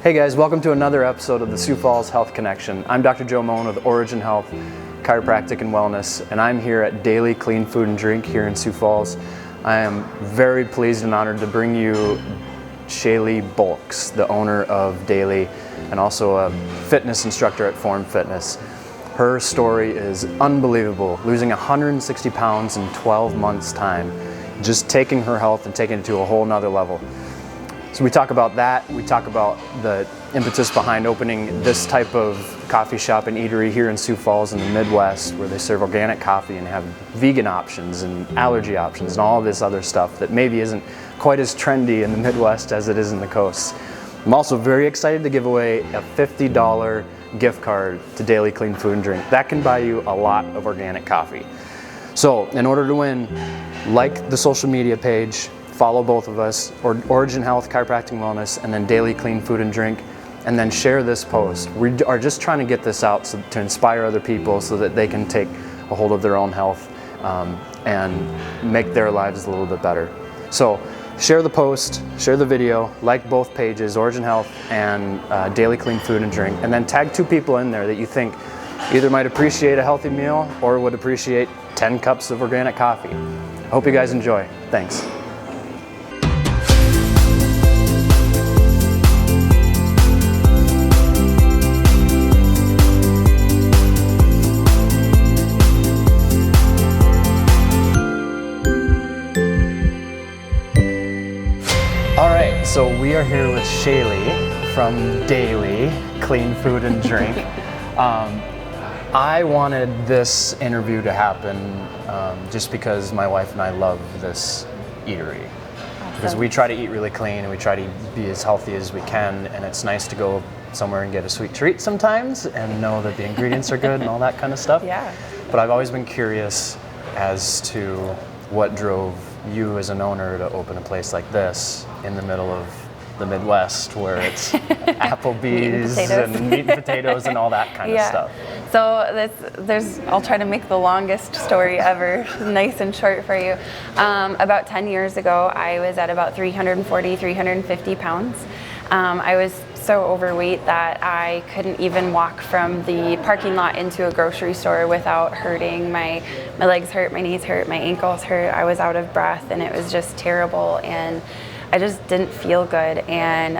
Hey guys, welcome to another episode of the Sioux Falls Health Connection. I'm Dr. Joe Moen with Origin Health, Chiropractic and Wellness, and I'm here at Daily Clean Food and Drink here in Sioux Falls. I am very pleased and honored to bring you Shaley Bolks, the owner of Daily and also a fitness instructor at Form Fitness. Her story is unbelievable, losing 160 pounds in 12 months' time, just taking her health and taking it to a whole nother level. So we talk about that, we talk about the impetus behind opening this type of coffee shop and eatery here in Sioux Falls in the Midwest, where they serve organic coffee and have vegan options and allergy options and all this other stuff that maybe isn't quite as trendy in the Midwest as it is in the coast. I'm also very excited to give away a $50 gift card to Daily Clean Food and Drink. That can buy you a lot of organic coffee. So in order to win, like the social media page, follow both of us, Origin Health, Chiropractic and Wellness, and then Daily Clean Food and Drink, and then share this post. We are just trying to get this out to inspire other people so that they can take a hold of their own health and make their lives a little bit better. So share the post, share the video, like both pages, Origin Health and Daily Clean Food and Drink, and then tag 2 people in there that you think either might appreciate a healthy meal or would appreciate 10 cups of organic coffee. I hope you guys enjoy. Thanks. So we are here with Shaley from Daily Clean Food and Drink. I wanted this interview to happen just because my wife and I love this eatery. Awesome. Because we try to eat really clean and we try to be as healthy as we can, and it's nice to go somewhere and get a sweet treat sometimes and know that the ingredients are good and all that kind of stuff. Yeah. But I've always been curious as to what drove you as an owner to open a place like this in the middle of the Midwest, where it's Applebee's and meat and potatoes and all that kind of stuff. So I'll try to make the longest story ever nice and short for you. About 10 years ago, I was at about 340, 350 pounds. I was so overweight that I couldn't even walk from the parking lot into a grocery store without hurting. My legs hurt, my knees hurt, my ankles hurt. I was out of breath and it was just terrible, and I just didn't feel good. And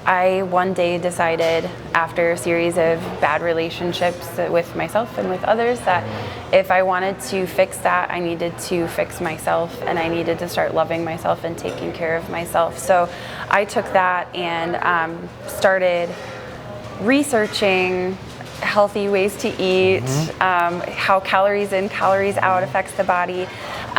I one day decided, after a series of bad relationships with myself and with others, that if I wanted to fix that, I needed to fix myself, and I needed to start loving myself and taking care of myself. So I took that and started researching healthy ways to eat, how calories in, calories out affects the body,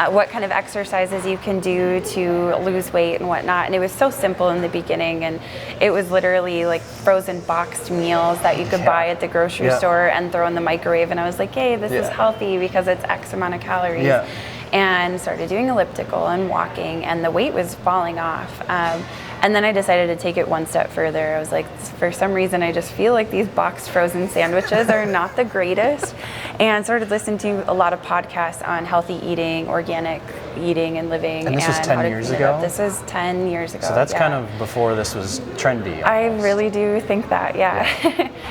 what kind of exercises you can do to lose weight and whatnot. And it was so simple in the beginning, and it was literally like frozen boxed meals that you could buy at the grocery store and throw in the microwave. And I was like, hey, this is healthy because it's X amount of calories. And started doing elliptical and walking, and the weight was falling off. And then I decided to take it one step further. I was like, for some reason, I just feel like these boxed frozen sandwiches are not the greatest. And started listening to a lot of podcasts on healthy eating, organic eating and living. And this was 10 years ago? This was 10 years ago. So that's kind of before this was trendy. Almost. I really do think that,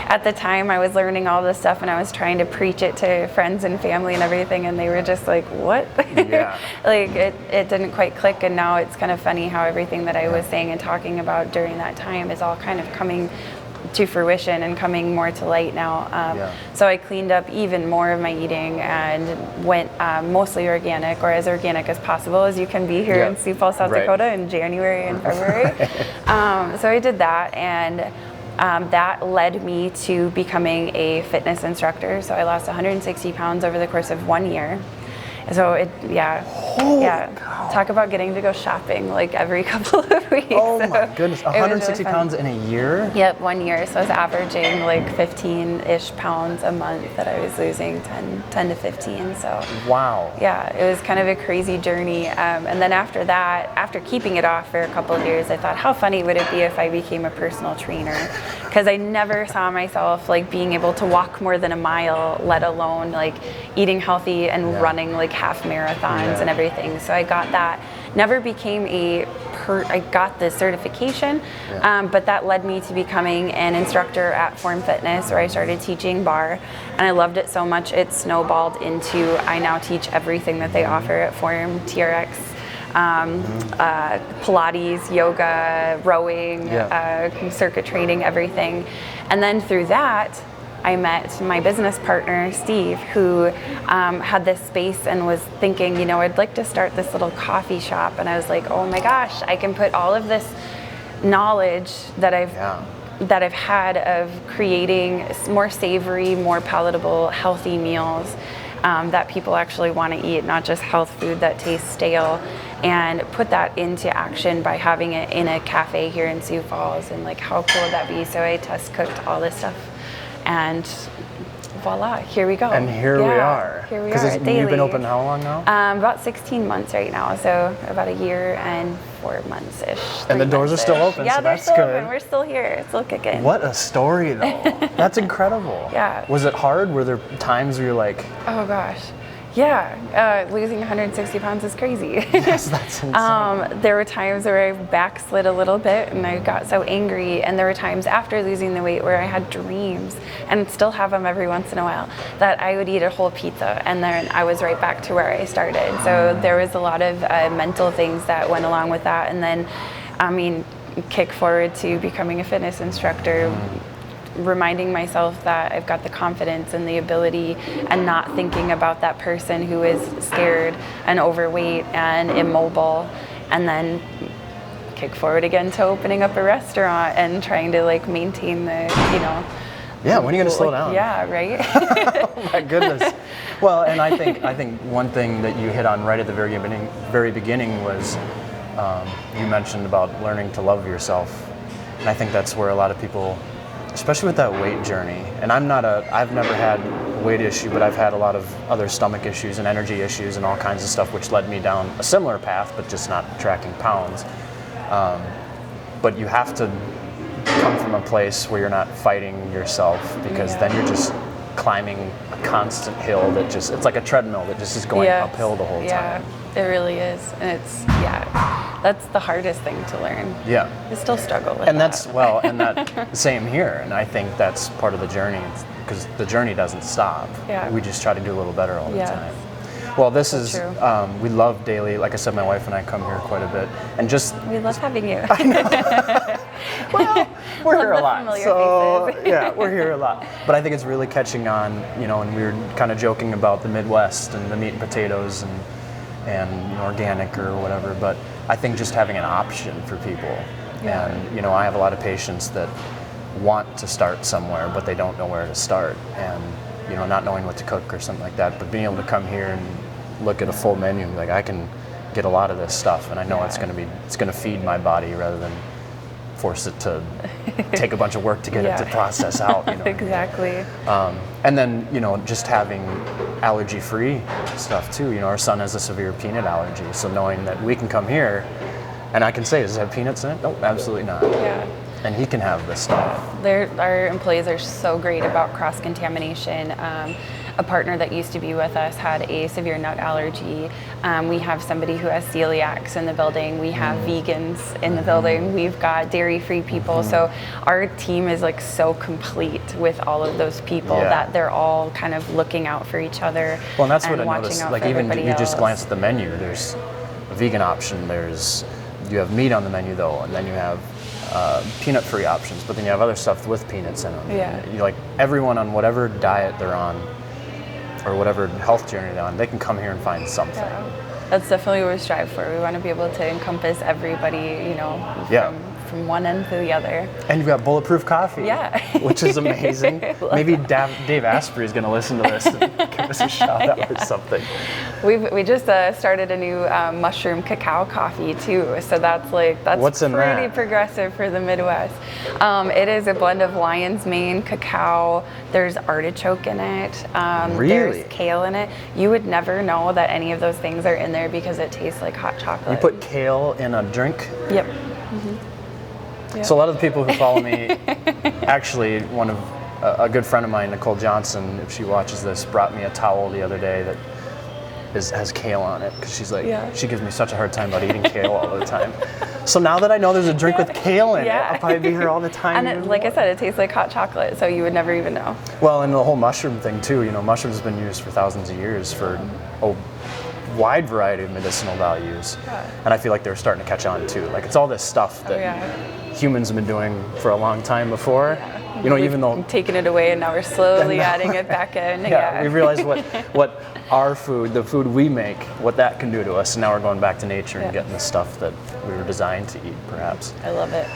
At the time, I was learning all this stuff and I was trying to preach it to friends and family and everything, and they were just like, what? Like, it didn't quite click, and now it's kind of funny how everything that I was saying and talking about during that time is all kind of coming to fruition and coming more to light now. So I cleaned up even more of my eating and went mostly organic, or as organic as possible as you can be here in Sioux Falls, South Dakota in January and February. So I did that, and that led me to becoming a fitness instructor. So I lost 160 pounds over the course of 1 year. So talk about getting to go shopping like every couple of weeks. Oh my goodness, 160 pounds in a year? Yep, 1 year. So I was averaging like 15-ish pounds a month that I was losing, 10 to 15. So wow. Yeah, it was kind of a crazy journey. And then after that, after keeping it off for a couple of years, I thought, how funny would it be if I became a personal trainer? Because I never saw myself like being able to walk more than a mile, let alone like eating healthy and running like half marathons and everything. So I got that. Never became a I got the certification, but that led me to becoming an instructor at Form Fitness, where I started teaching barre, and I loved it so much it snowballed into I now teach everything that they offer at Form, TRX, Pilates, yoga, rowing, circuit training, everything. And then through that, I met my business partner, Steve, who had this space and was thinking, you know, I'd like to start this little coffee shop. And I was like, oh my gosh, I can put all of this knowledge that I've had of creating more savory, more palatable, healthy meals that people actually want to eat, not just health food that tastes stale, and put that into action by having it in a cafe here in Sioux Falls. And like, how cool would that be? So I test cooked all this stuff, and voila, here we go. And here we are. Here we are. You've been open how long now? About 16 months right now, so about a year and 4 months-ish. And the doors are still open, yeah, so they're that's still good. Open. We're still here. It's still kicking. What a story, though. That's incredible. Yeah. Was it hard? Were there times where you're like... Oh, gosh. Yeah, losing 160 pounds is crazy. Yes, that's insane. There were times where I backslid a little bit and I got so angry, and there were times after losing the weight where I had dreams, and still have them every once in a while, that I would eat a whole pizza and then I was right back to where I started. So there was a lot of mental things that went along with that, and then, I mean, kick forward to becoming a fitness instructor, reminding myself that I've got the confidence and the ability, and not thinking about that person who is scared and overweight and immobile, and then kick forward again to opening up a restaurant and trying to like maintain the, you know. Yeah, when are you going to slow down? Yeah, right? Oh my goodness. Well, and I think one thing that you hit on right at the very beginning was you mentioned about learning to love yourself. And I think that's where a lot of people, especially with that weight journey, and I've never had a weight issue, but I've had a lot of other stomach issues and energy issues and all kinds of stuff, which led me down a similar path, but just not tracking pounds. But you have to come from a place where you're not fighting yourself, because then you're just climbing a constant hill that just, it's like a treadmill that just is going uphill the whole time. Yeah, it really is. And it's, that's the hardest thing to learn. Yeah. I still struggle with and that. And that same here. And I think that's part of the journey, because the journey doesn't stop. Yeah. We just try to do a little better all the time. Well, this is, true. We love Daily. Like I said, my wife and I come here quite a bit. And just... We love having you. I know. Well, we're here a lot. So, yeah, we're here a lot. But I think it's really catching on, you know, and we were kind of joking about the Midwest and the meat and potatoes and organic or whatever. But I think just having an option for people. Yeah. And, you know, I have a lot of patients that want to start somewhere, but they don't know where to start. And, you know, not knowing what to cook or something like that. But being able to come here and look at a full menu and be like, I can get a lot of this stuff, and I know it's going to feed my body rather than force it to take a bunch of work to get it to process out. You know? Exactly. And then, you know, just having allergy-free stuff too. You know, our son has a severe peanut allergy, so knowing that we can come here and I can say, does it have peanuts in it? Nope, absolutely not. Yeah. And he can have this stuff. Our employees are so great about cross-contamination. A partner that used to be with us had a severe nut allergy. We have somebody who has celiacs in the building. We have vegans in the building. We've got dairy-free people. So our team is like so complete with all of those people that they're all kind of looking out for each other. Well, and that's what I watching noticed. out Like for even everybody you just else. glance at the menu. There's a vegan option. You have meat on the menu though, and then you have peanut-free options, but then you have other stuff with peanuts in them. Yeah. You like everyone on whatever diet they're on, or whatever health journey they're on, they can come here and find something. Yeah. That's definitely what we strive for. We want to be able to encompass everybody, you know, from one end to the other. And you've got bulletproof coffee, which is amazing. Maybe Dave Asprey is going to listen to this and give us a shout out or something. We just started a new mushroom cacao coffee too, so that's What's in pretty that? progressive for the Midwest. It is a blend of lion's mane, cacao. There's artichoke in it. Really? There's kale in it. You would never know that any of those things are in there because it tastes like hot chocolate. You put kale in a drink? Yep. So a lot of the people who follow me, actually, a good friend of mine, Nicole Johnson, if she watches this, brought me a towel the other day that has kale on it, because she's like, Yeah. she gives me such a hard time about eating kale all the time. So now that I know there's a drink with kale in it, I'll probably be here all the time. And like I said, it tastes like hot chocolate, so you would never even know. Well, and the whole mushroom thing too, you know, mushrooms have been used for thousands of years for a wide variety of medicinal values. Yeah. And I feel like they're starting to catch on too. Like, it's all this stuff that humans have been doing for a long time before. Yeah. You know, even though taking it away, and now we're slowly adding it back in. we realize what our food, the food we make, what that can do to us. And now we're going back to nature and getting the stuff that we were designed to eat, perhaps. I love it.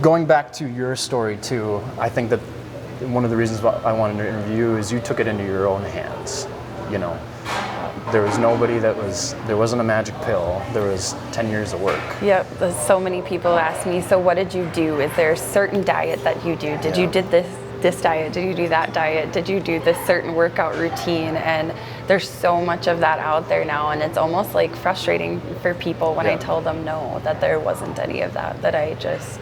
Going back to your story too, I think that one of the reasons why I wanted to interview you is you took it into your own hands. You know, there was nobody there wasn't a magic pill. There was 10 years of work. Yep, so many people ask me, so what did you do? Is there a certain diet that you do? Did you did this diet? Did you do that diet? Did you do this certain workout routine? And there's so much of that out there now, and it's almost like frustrating for people when I tell them no, that there wasn't any of that I just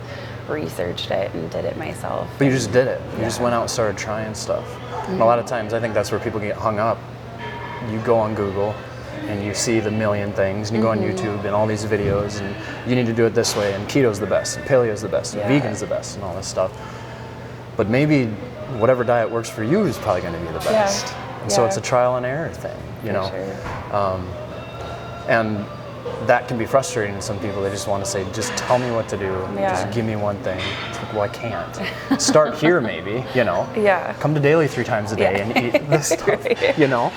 researched it and did it myself. But you just did it. You just went out and started trying stuff. And a lot of times I think that's where people get hung up. You go on Google and you see the million things, and you go on YouTube and all these videos, and you need to do it this way, and keto's the best, and paleo's the best, and vegan's the best, and all this stuff. But maybe whatever diet works for you is probably going to be the best. And so it's a trial and error thing, you know. Sure. And that can be frustrating to some people. They just want to say, just tell me what to do. Just give me one thing. It's like, well, I can't. Start here, maybe, you know. Come to Daily 3 times a day and eat this stuff, you know.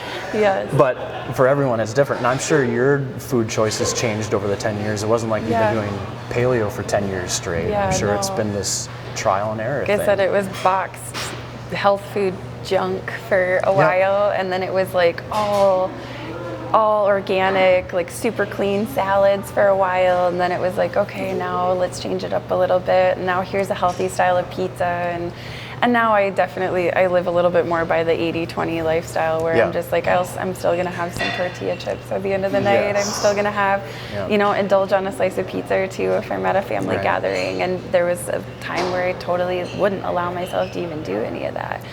But for everyone, it's different. And I'm sure your food choices changed over the 10 years. It wasn't like you've been doing paleo for 10 years straight. I'm sure it's been this trial and error thing. Like I said, it was boxed health food junk for a while, and then it was like all organic, like super clean salads for a while, and then it was like, okay, now let's change it up a little bit, and now here's a healthy style of pizza, and now I live a little bit more by the 80-20 lifestyle, where I'm just like, I'm still gonna have some tortilla chips at the end of the night. I'm still gonna have, you know, indulge on a slice of pizza or two if I'm at a family gathering. And there was a time where I totally wouldn't allow myself to even do any of that.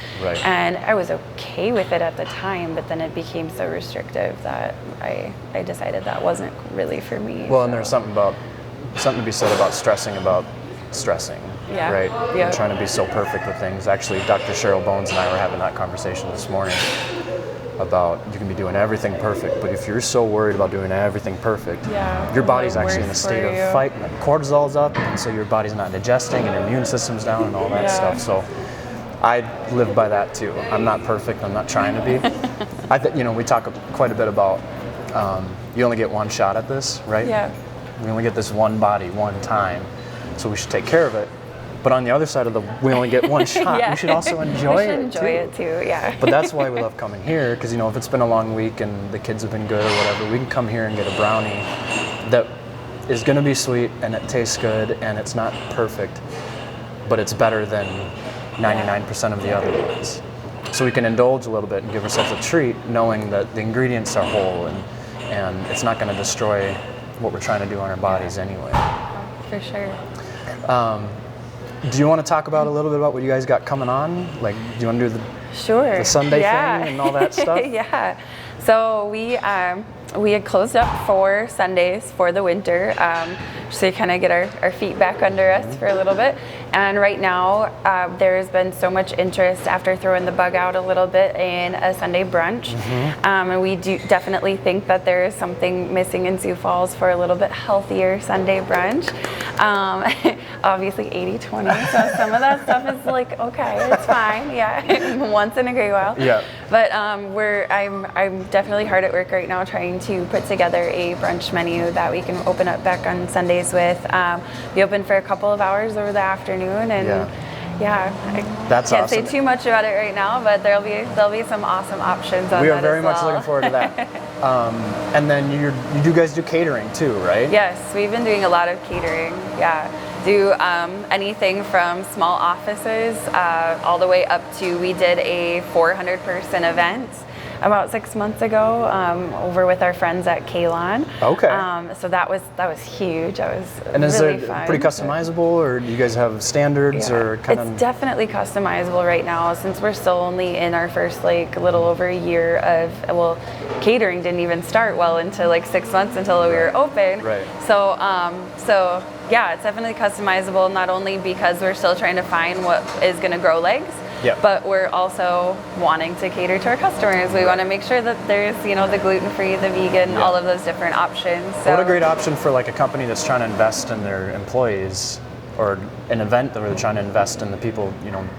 And I was okay with it at the time, but then it became so restrictive that I decided that wasn't really for me. Well, and there's something to be said about stressing, right? And trying to be so perfect with things. Actually, Dr. Shaley Bolks and I were having that conversation this morning about you can be doing everything perfect, but if you're so worried about doing everything perfect, your body's actually in a state of fight, and cortisol's up, and so your body's not digesting, and your immune system's down, and all that stuff. So I live by that too. I'm not perfect. I'm not trying to be. You know, we talk quite a bit about you only get one shot at this, right? We only get this one body, one time, so we should take care of it. But on the other side of we only get one shot, we should also enjoy it too. But that's why we love coming here, because, you know, if it's been a long week and the kids have been good or whatever, we can come here and get a brownie that is going to be sweet and it tastes good and it's not perfect, but it's better than 99% of the other ones. So we can indulge a little bit and give ourselves a treat, knowing that the ingredients are whole and it's not going to destroy what we're trying to do on our bodies anyway. For sure. Do you want to talk about a little bit about what you guys got coming on? Like, do you want to do the Sunday thing and all that stuff? So we had closed up for Sundays for the winter, so to kind of get our feet back under us for a little bit. And right now, there's been so much interest after throwing the bug out a little bit in a Sunday brunch. And we do definitely think that there is something missing in Sioux Falls for a little bit healthier Sunday brunch. Obviously 80-20, so some of that stuff is like, okay, it's fine, once in a great while. But I'm definitely hard at work right now trying to put together a brunch menu that we can open up back on Sundays with. Be open for a couple of hours over the afternoon, and I can't say too much about it right now, but there'll be some awesome options on that. We are very much looking forward to that. And then you guys do catering too, right? Yes, we've been doing a lot of catering. Do anything from small offices all the way up to, we did a 400-person event about 6 months ago, over with our friends at Kalon. Okay. So that was huge. That was And is really it fun. pretty customizable, or do you guys have standards, or kind It's definitely customizable right now, since we're still only in our first like a little over a year of, well, catering didn't even start well into like 6 months until we were open. Right. So yeah, it's definitely customizable, not only because we're still trying to find what is going to grow legs, Yep. but we're also wanting to cater to our customers. We want to make sure that there's, the gluten-free, the vegan, all of those different options. So what a great option for like a company that's trying to invest in their employees, or an event that they're trying to invest in the people,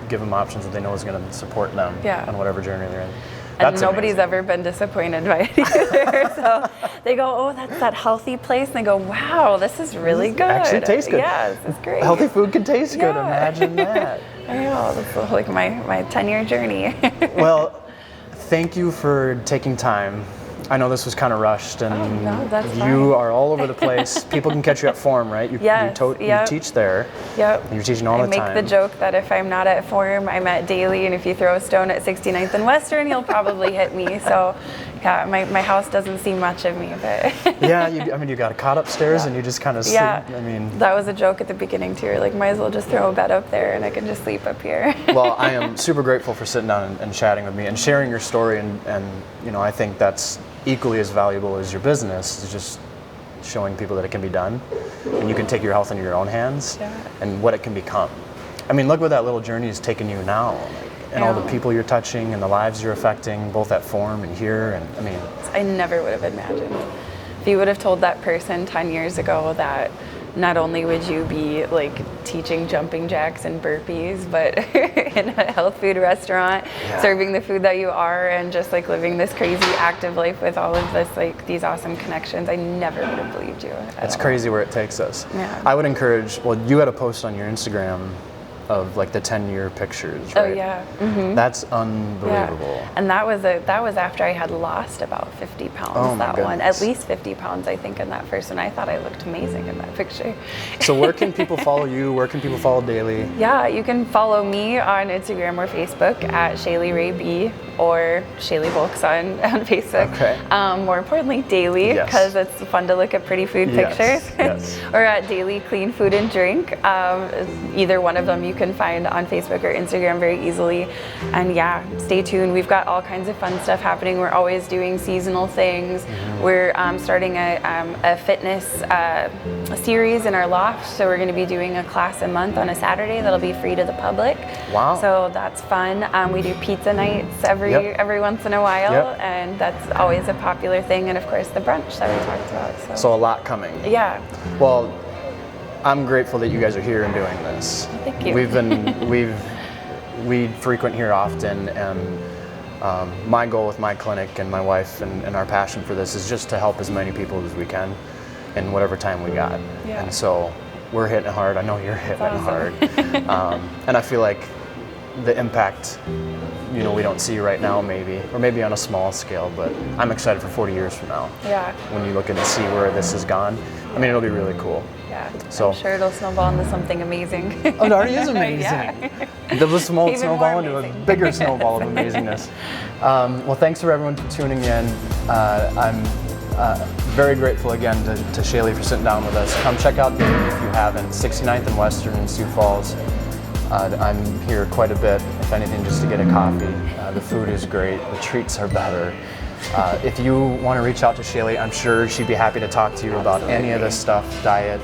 give them options that they know is going to support them on whatever journey they're in. And nobody's ever been disappointed by it either. So they go, oh, that's that healthy place. And they go, wow, this is really good. Actually tastes good. Yeah, this is great. Healthy food can taste good. Imagine that. I know. That's like my 10-year journey. Well, thank you for taking time. I know this was kind of rushed, and you are all over the place. People can catch you at Form, right? You teach there. Yep. And you're teaching all the time. I make the joke that if I'm not at Form, I'm at Daily, and if you throw a stone at 69th and Western, you'll probably hit me. So, yeah, my house doesn't see much of me, but yeah, you got a cot upstairs, and you just kind of sleep. That was a joke at the beginning too. Like, might as well just throw a bed up there, and I can just sleep up here. Well, I am super grateful for sitting down and chatting with me and sharing your story, and I think that's equally as valuable as your business, is just showing people that it can be done, and you can take your health into your own hands, and what it can become. I mean, look where that little journey is taking you now, and all the people you're touching and the lives you're affecting, both at Form and here. And I never would have imagined. If you would have told that person 10 years ago that not only would you be like teaching jumping jacks and burpees, but in a health food restaurant, serving the food that you are, and just like living this crazy active life with all of this, like these awesome connections, I never would have believed you. It's crazy where it takes us. Yeah. I would encourage, you had a post on your Instagram of like the 10-year pictures, right? Oh yeah. Mm-hmm. That's unbelievable. Yeah. And that was after I had lost about 50 pounds. Oh, my goodness. one, at least 50 pounds, I think, in that first one. I thought I looked amazing in that picture. So where can people follow you? Where can people follow Daily? Yeah, you can follow me on Instagram or Facebook at Shaley Ray B, or Shaley Bolks on Facebook. Okay. More importantly, Daily, because it's fun to look at pretty food pictures. Yes. Or at Daily Clean Food and Drink. Either one of them you can find on Facebook or Instagram very easily. And stay tuned. We've got all kinds of fun stuff happening. We're always doing seasonal things. Mm-hmm. We're starting a fitness series in our loft. So we're going to be doing a class a month on a Saturday that'll be free to the public. Wow. So that's fun. We do pizza nights every once in a while, and that's always a popular thing. And of course the brunch that we talked about. So a lot coming. Yeah. Well, I'm grateful that you guys are here and doing this. Thank you. We frequent here often, and my goal with my clinic and my wife and our passion for this is just to help as many people as we can in whatever time we got. Yeah. And so we're hitting it hard. I know you're hitting it hard. And I feel like the impact, we don't see right now, or maybe on a small scale, but I'm excited for 40 years from now. Yeah. When you look and see where this has gone, it'll be really cool. Yeah. So I'm sure it'll snowball into something amazing. Oh, it already is amazing. The small Even snowball more into a amazing. bigger snowball of amazingness. Well, thanks for everyone for tuning in. I'm very grateful again to Shaley for sitting down with us. Come check out Daily if you haven't. 69th and Western in Sioux Falls. I'm here quite a bit, if anything, just to get a coffee. The food is great. The treats are better. If you want to reach out to Shaley, I'm sure she'd be happy to talk to you about any of this stuff, diet.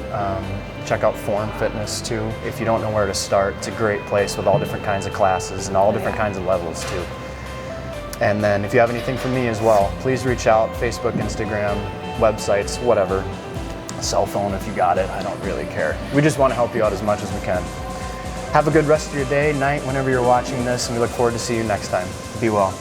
Check out Form Fitness too. If you don't know where to start, it's a great place with all different kinds of classes and all different kinds of levels too. And then if you have anything for me as well, please reach out. Facebook, Instagram, websites, whatever. Cell phone if you got it, I don't really care. We just want to help you out as much as we can. Have a good rest of your day, night, whenever you're watching this, and we look forward to seeing you next time. Be well.